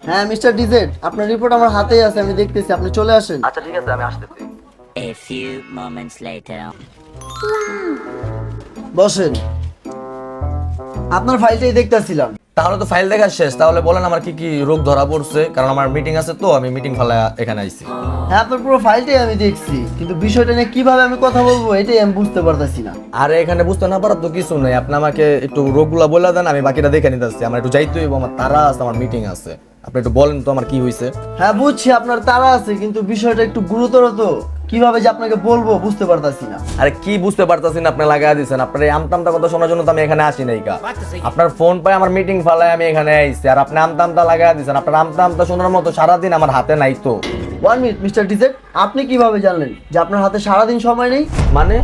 হ্যাঁ mister DZ, আপনার report আমার হাতেই আছে, আমি দেখতেছি, আপনি চলে আসেন। আচ্ছা ঠিক আছে, আমি আসতেছি। A few moments later. বসেন, আপনার ফাইলটাই দেখতেছিলাম। তাহলে তো ফাইল দেখা শেষ, তাহলে বলেন আমার কি কি রোগ ধরা পড়ছে, কারণ আমার মিটিং আছে তো আমি মিটিং ফেলা এখানে আইছি। হ্যাঁ আপনার পুরো ফাইলটাই আমি দেখছি, কিন্তু বিষয়টা নিয়ে কিভাবে আমি কথা বলবো এটাই আমি বুঝতে পারতেছি না। আরে এখানে বুঝতে না পারার তো কিছু নেই, আপনি আমাকে একটু রোগগুলা বলে দেন, আমি বাকিটা দেখে নিতেছি। আমার একটু যাইতে হইব, আমার তারা আছে, আমার মিটিং আছে। আপনি একটু বলেন তো আমার কি হয়েছে। হ্যাঁ বুঝছি আপনার তাড়া আছে, কিন্তু বিষয়টা একটু গুরুতর, তো কিভাবে যে আপনাকে বলবো বুঝতে পারতাছি না। আরে কি বুঝতে পারতাছি না, আপনি লাগাই দিচ্ছেন। আপনার এই আমতামটা কথা শোনার জন্য তো আমি এখানে আসি নাই কা। আপনার ফোন পাই আমার মিটিং ফালায় আমি এখানে আইছি, আর আপনি আমতামটা লাগাই দিচ্ছেন। আপনার আমতামটা শোনার মতো সারাদিন আমার হাতে নাই তো। 1 মিনিট মিস্টার ডিজেড, আপনি কিভাবে জানলেন যে আপনার হাতে সারাদিন সময় নেই? মানে